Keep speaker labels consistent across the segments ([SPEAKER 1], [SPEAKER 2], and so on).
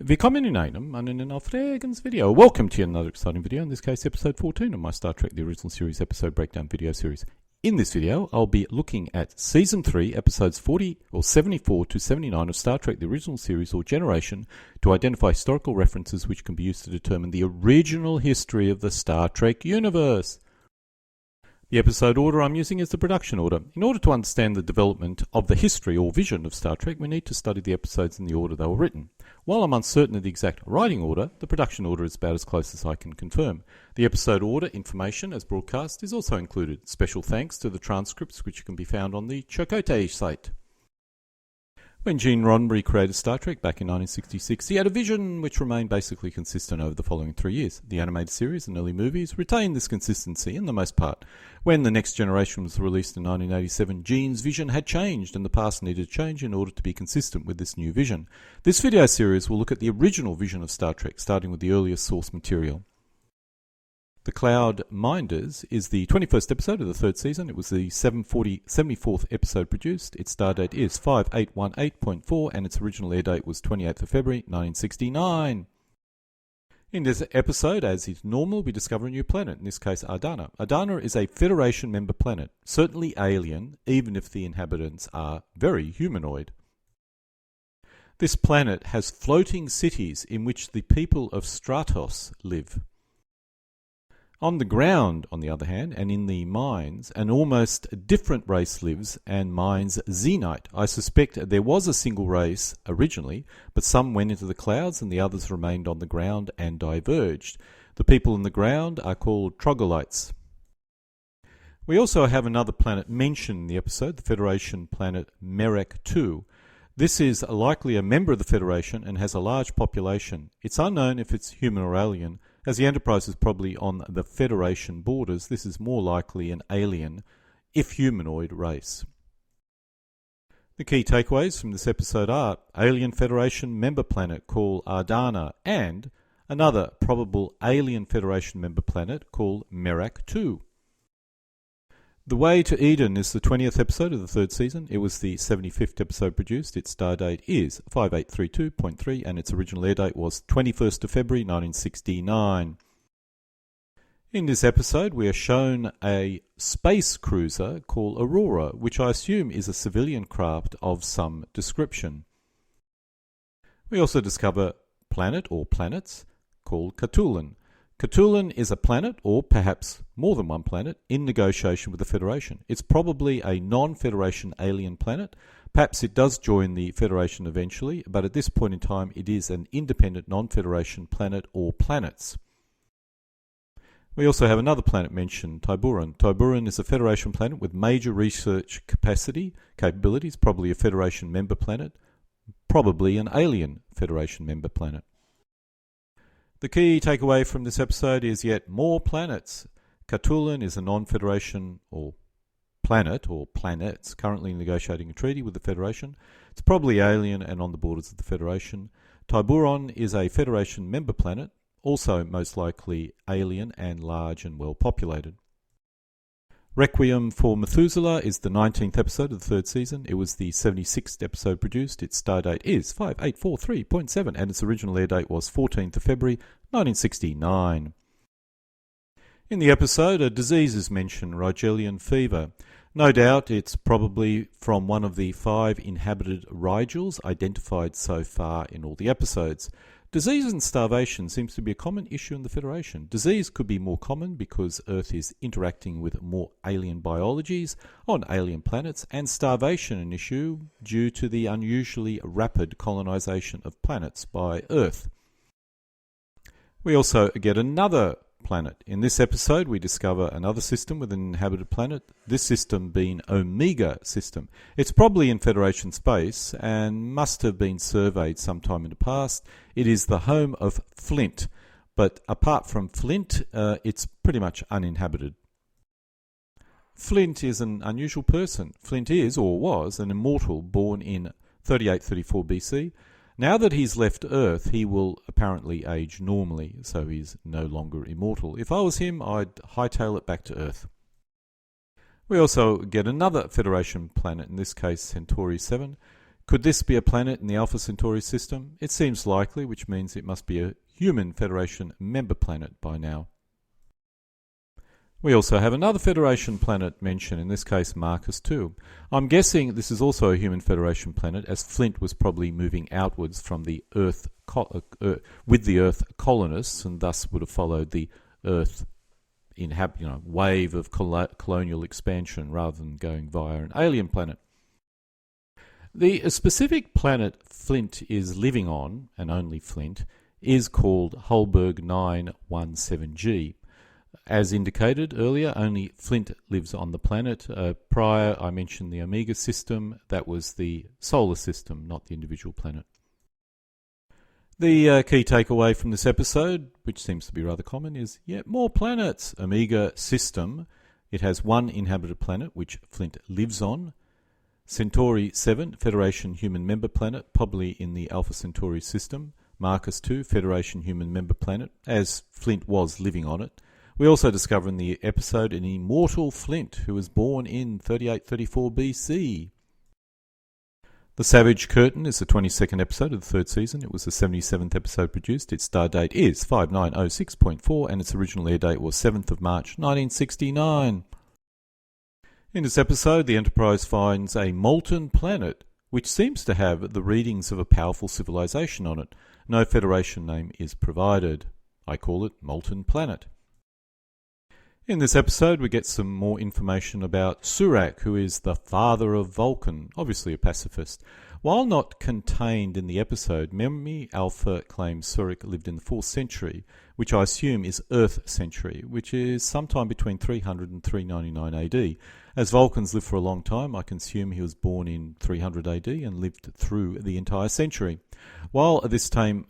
[SPEAKER 1] Willkommen in einem aufregendes video. Welcome to another exciting video, in this case episode 14 of my Star Trek The Original Series episode breakdown video series. In this video, I'll be looking at Season 3, episodes 74 to 79 of Star Trek The Original Series or Generation to identify historical references which can be used to determine the original history of the Star Trek universe. The episode order I'm using is the production order. In order to understand the development of the history or vision of Star Trek, we need to study the episodes in the order they were written. While I'm uncertain of the exact writing order, the production order is about as close as I can confirm. The episode order information as broadcast is also included. Special thanks to the transcripts which can be found on the Chakotay site. When Gene Roddenberry created Star Trek back in 1966, he had a vision which remained basically consistent over the following 3 years. The animated series and early movies retained this consistency in the most part. When The Next Generation was released in 1987, Gene's vision had changed and the past needed to change in order to be consistent with this new vision. This video series will look at the original vision of Star Trek, starting with the earliest source material. The Cloud Minders is the 21st episode of the third season. It was the 74th episode produced. Its star date is 5818.4 and its original air date was 28th of February 1969. In this episode, as is normal, we discover a new planet, in this case Adana. Adana is a Federation member planet, certainly alien, even if the inhabitants are very humanoid. This planet has floating cities in which the people of Stratos live. On the ground, on the other hand, and in the mines, an almost different race lives and mines Zenite. I suspect there was a single race originally, but some went into the clouds and the others remained on the ground and diverged. The people on the ground are called troglodytes. We also have another planet mentioned in the episode, the Federation planet Merak 2. This is likely a member of the Federation and has a large population. It's unknown if it's human or alien. As the Enterprise is probably on the Federation borders, this is more likely an alien, if humanoid, race. The key takeaways from this episode are alien Federation member planet called Adana and another probable alien Federation member planet called Merak 2. The Way to Eden is the 20th episode of the third season. It was the 75th episode produced. Its star date is 5832.3 and its original air date was 21st of February 1969. In this episode we are shown a space cruiser called Aurora, which I assume is a civilian craft of some description. We also discover planet or planets called Catulan. Catulan is a planet, or perhaps more than one planet, in negotiation with the Federation. It's probably a non-Federation alien planet. Perhaps it does join the Federation eventually, but at this point in time it is an independent non-Federation planet or planets. We also have another planet mentioned, Tiburon. Tiburon is a Federation planet with major research capabilities, probably a Federation member planet, probably an alien Federation member planet. The key takeaway from this episode is yet more planets. Catulan is a non-Federation or planets currently negotiating a treaty with the Federation. It's probably alien and on the borders of the Federation. Tiburon is a Federation member planet, also most likely alien and large and well populated. Requiem for Methuselah is the 19th episode of the third season. It was the 76th episode produced. Its star date is 5843.7 and its original air date was 14th of February 1969. In the episode, a disease is mentioned, Rigelian fever. No doubt it's probably from one of the 5 inhabited Rigels identified so far in all the episodes. Disease and starvation seems to be a common issue in the Federation. Disease could be more common because Earth is interacting with more alien biologies on alien planets, and starvation an issue due to the unusually rapid colonization of planets by Earth. We also get another planet. In this episode we discover another system with an inhabited planet, this system being Omega system. It's probably in Federation space and must have been surveyed sometime in the past. It is the home of Flint, but apart from Flint, it's pretty much uninhabited. Flint is an unusual person. Flint is, or was, an immortal born in 3834 BC. Now that he's left Earth, he will apparently age normally, so he's no longer immortal. If I was him, I'd hightail it back to Earth. We also get another Federation planet, in this case Centauri 7, Could this be a planet in the Alpha Centauri system? It seems likely, which means it must be a human Federation member planet by now. We also have another Federation planet mentioned, in this case Marcus II. I'm guessing this is also a human Federation planet, as Flint was probably moving outwards from the Earth with the Earth colonists, and thus would have followed the Earth wave of colonial expansion rather than going via an alien planet. The specific planet Flint is living on, and only Flint, is called Hulberg 917G. As indicated earlier, only Flint lives on the planet. Prior, I mentioned the Omega system. That was the solar system, not the individual planet. The key takeaway from this episode, which seems to be rather common, is yet more planets. Omega system. It has one inhabited planet, which Flint lives on. Centauri 7, Federation human member planet, probably in the Alpha Centauri system. Marcus II, Federation human member planet, as Flint was living on it. We also discover in the episode an immortal Flint who was born in 3834 BC. The Savage Curtain is the 22nd episode of the third season. It was the 77th episode produced. Its star date is 5906.4 and its original air date was 7th of March 1969. In this episode, the Enterprise finds a molten planet which seems to have the readings of a powerful civilization on it. No Federation name is provided. I call it Molten Planet. In this episode, we get some more information about Surak, who is the father of Vulcan, obviously a pacifist. While not contained in the episode, Memory Alpha claims Surak lived in the 4th century, which I assume is Earth century, which is sometime between 300 and 399 AD. As Vulcans live for a long time, I can assume he was born in 300 AD and lived through the entire century. While this time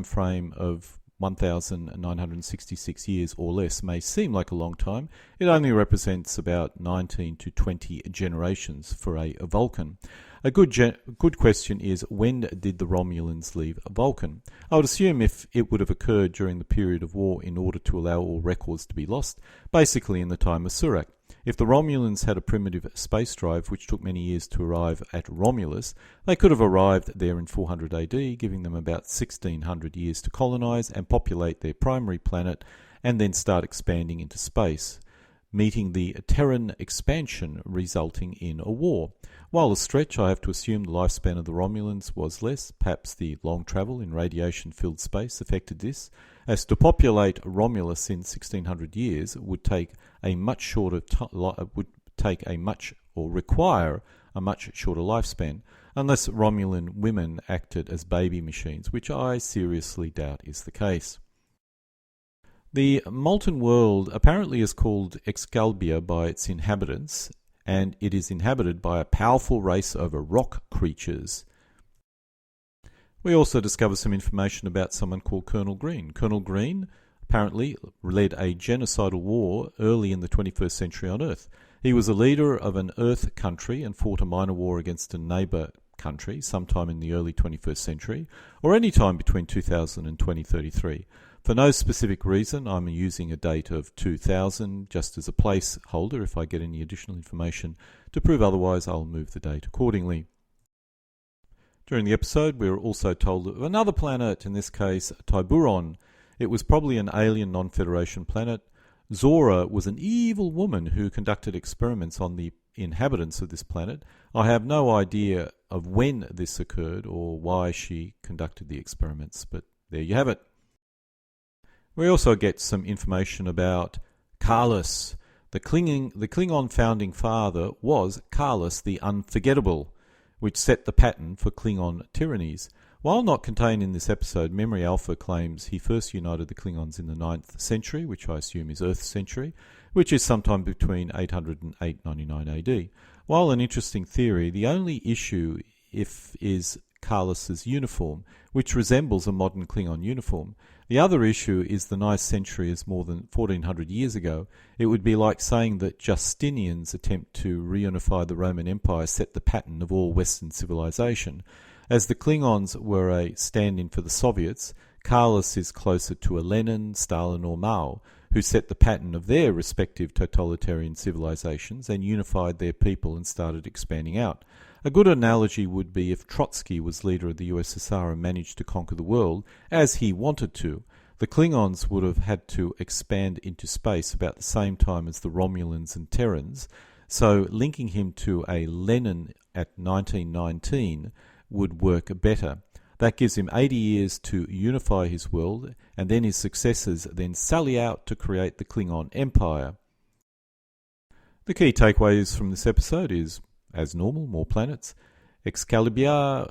[SPEAKER 1] frame of 1,966 years or less may seem like a long time, it only represents about 19 to 20 generations for a Vulcan. A good question is, when did the Romulans leave Vulcan? I would assume if it would have occurred during the period of war in order to allow all records to be lost, basically in the time of Surak. If the Romulans had a primitive space drive which took many years to arrive at Romulus, they could have arrived there in 400 AD, giving them about 1600 years to colonize and populate their primary planet and then start expanding into space, meeting the Terran expansion resulting in a war. While a stretch, I have to assume the lifespan of the Romulans was less. Perhaps the long travel in radiation-filled space affected this, as to populate Romulus in 1600 years would take a much shorter require a much shorter lifespan, unless Romulan women acted as baby machines, which I seriously doubt is the case. The molten world apparently is called Excalibur by its inhabitants, and it is inhabited by a powerful race of rock creatures. We also discover some information about someone called Colonel Green. Colonel Green apparently led a genocidal war early in the 21st century on Earth. He was a leader of an Earth country and fought a minor war against a neighbour country sometime in the early 21st century, or any time between 2000 and 2033. For no specific reason, I'm using a date of 2000 just as a placeholder. If I get any additional information to prove otherwise, I'll move the date accordingly. During the episode, we were also told of another planet, in this case Tiburon. It was probably an alien non-Federation planet. Zora was an evil woman who conducted experiments on the inhabitants of this planet. I have no idea of when this occurred or why she conducted the experiments, but there you have it. We also get some information about Carlos. The Klingon founding father was Carlos the Unforgettable, which set the pattern for Klingon tyrannies. While not contained in this episode, Memory Alpha claims he first united the Klingons in the 9th century, which I assume is Earth century, which is sometime between 800 and 899 AD. While an interesting theory, the only issue is Carlos's uniform, which resembles a modern Klingon uniform. The other issue is the 9th century is more than 1400 years ago. It would be like saying that Justinian's attempt to reunify the Roman Empire set the pattern of all Western civilization. As the Klingons were a stand-in for the Soviets, Carlos is closer to a Lenin, Stalin or Mao, who set the pattern of their respective totalitarian civilizations and unified their people and started expanding out. A good analogy would be if Trotsky was leader of the USSR and managed to conquer the world, as he wanted to. The Klingons would have had to expand into space about the same time as the Romulans and Terrans, so linking him to a Lenin at 1919 would work better. That gives him 80 years to unify his world, and then his successors then sally out to create the Klingon Empire. The key takeaways from this episode is, as normal, more planets. Excalibur,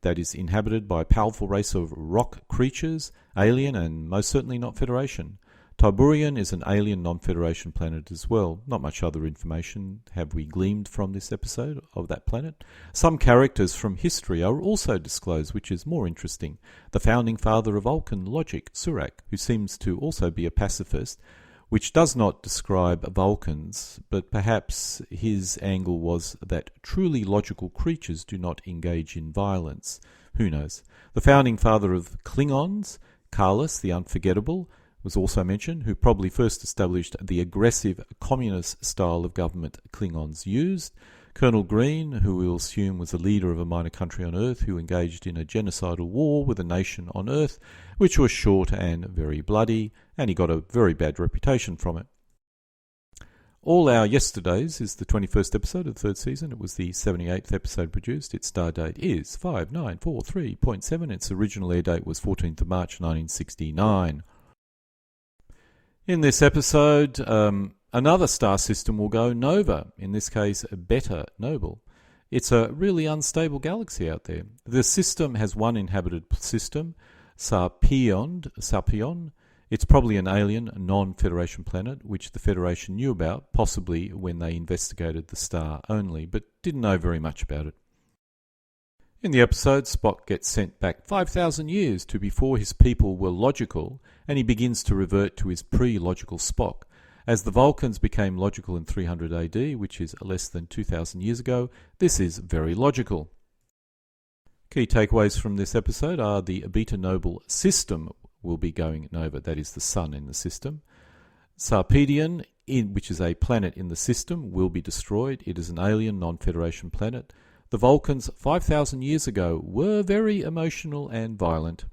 [SPEAKER 1] that is inhabited by a powerful race of rock creatures, alien and most certainly not Federation. Tiburian is an alien non-Federation planet as well. Not much other information have we gleaned from this episode of that planet. Some characters from history are also disclosed, which is more interesting. The founding father of Vulcan logic, Surak, who seems to also be a pacifist, which does not describe Vulcans, but perhaps his angle was that truly logical creatures do not engage in violence. Who knows? The founding father of Klingons, Carlos the Unforgettable, was also mentioned, who probably first established the aggressive communist style of government Klingons used. Colonel Green, who we'll assume was a leader of a minor country on Earth who engaged in a genocidal war with a nation on Earth, which was short and very bloody, and he got a very bad reputation from it. All Our Yesterdays is the 21st episode of the third season. It was the 78th episode produced. Its star date is 5943.7. Its original air date was 14th of March 1969. In this episode, another star system will go nova, in this case Beta Noble. It's a really unstable galaxy out there. The system has one inhabited system, Sarpion. It's probably an alien, non-Federation planet, which the Federation knew about, possibly when they investigated the star only, but didn't know very much about it. In the episode, Spock gets sent back 5,000 years to before his people were logical, and he begins to revert to his pre-logical Spock. As the Vulcans became logical in 300 AD, which is less than 2,000 years ago, this is very logical. Key takeaways from this episode are the Beta Noble system will be going nova, that is the sun in the system. Sarpedion, which is a planet in the system, will be destroyed. It is an alien non-Federation planet. The Vulcans 5,000 years ago were very emotional and violent.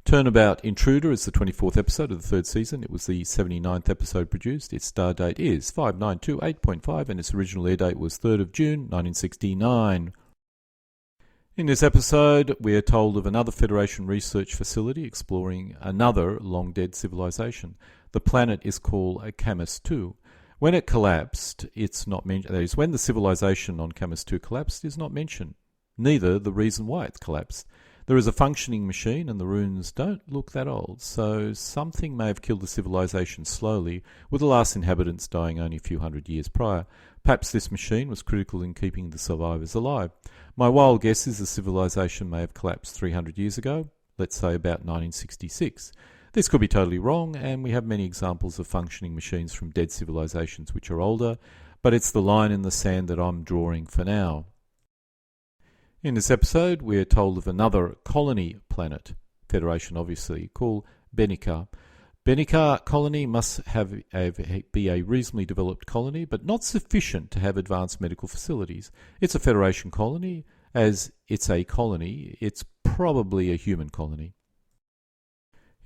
[SPEAKER 1] Turnabout Intruder is the 24th episode of the third season. It was the 79th episode produced. Its star date is 5928.5 and its original air date was 3rd of June 1969. In this episode, we are told of another Federation research facility exploring another long-dead civilization. The planet is called Camus II. When it collapsed, it's not mentioned. That is, when the civilization on Camus II collapsed, is not mentioned. Neither the reason why it collapsed. There is a functioning machine, and the runes don't look that old, so something may have killed the civilization slowly, with the last inhabitants dying only a few hundred years prior. Perhaps this machine was critical in keeping the survivors alive. My wild guess is the civilization may have collapsed 300 years ago, let's say about 1966. This could be totally wrong, and we have many examples of functioning machines from dead civilizations which are older, but it's the line in the sand that I'm drawing for now. In this episode, we are told of another colony planet, Federation obviously, called Benica. Benica colony must be a reasonably developed colony, but not sufficient to have advanced medical facilities. It's a Federation colony. As it's a colony, it's probably a human colony.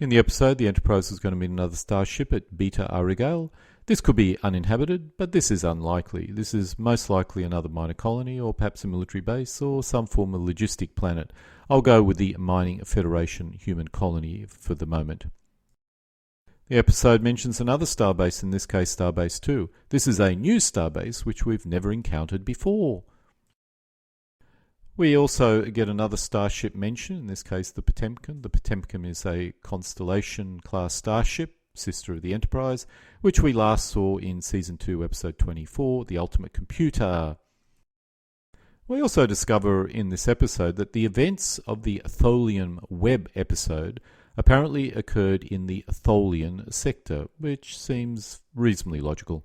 [SPEAKER 1] In the episode, the Enterprise is going to meet another starship at Beta Arigale. This could be uninhabited, but this is unlikely. This is most likely another minor colony, or perhaps a military base, or some form of logistic planet. I'll go with the Mining Federation human colony for the moment. The episode mentions another starbase, in this case Starbase 2. This is a new starbase which we've never encountered before. We also get another starship mention, in this case the Potemkin. The Potemkin is a Constellation-class starship, sister of the Enterprise, which we last saw in Season 2, Episode 24, The Ultimate Computer. We also discover in this episode that the events of the Tholian Web episode apparently occurred in the Tholian sector, which seems reasonably logical.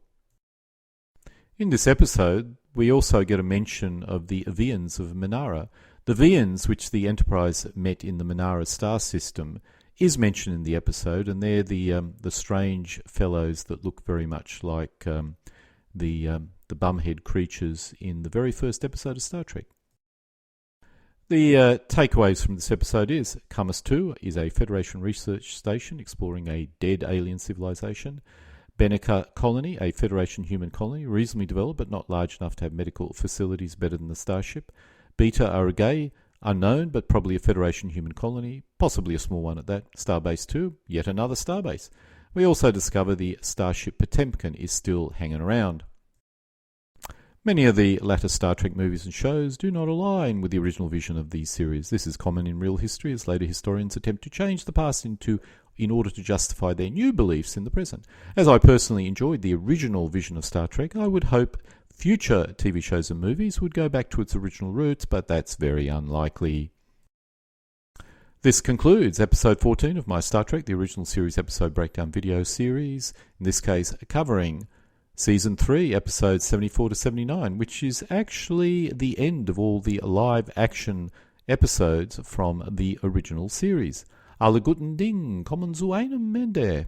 [SPEAKER 1] In this episode, we also get a mention of the Vians of Minara. The Vians, which the Enterprise met in the Minara star system, is mentioned in the episode, and they're the strange fellows that look very much like the the bumhead creatures in the very first episode of Star Trek. The takeaways from this episode is Camus 2 is a Federation research station exploring a dead alien civilization. Benica colony, a Federation human colony, reasonably developed but not large enough to have medical facilities better than the Starship. Beta Aurigae, unknown but probably a Federation human colony, possibly a small one at that. Starbase 2, yet another starbase. We also discover the Starship Potemkin is still hanging around. Many of the latter Star Trek movies and shows do not align with the original vision of these series. This is common in real history as later historians attempt to change the past in order to justify their new beliefs in the present. As I personally enjoyed the original vision of Star Trek, I would hope future TV shows and movies would go back to its original roots, but that's very unlikely. This concludes episode 14 of my Star Trek, the original series episode breakdown video series, in this case covering Season 3, episodes 74 to 79, which is actually the end of all the live action episodes from the original series. Alle guten Ding, kommen zu einem Ende.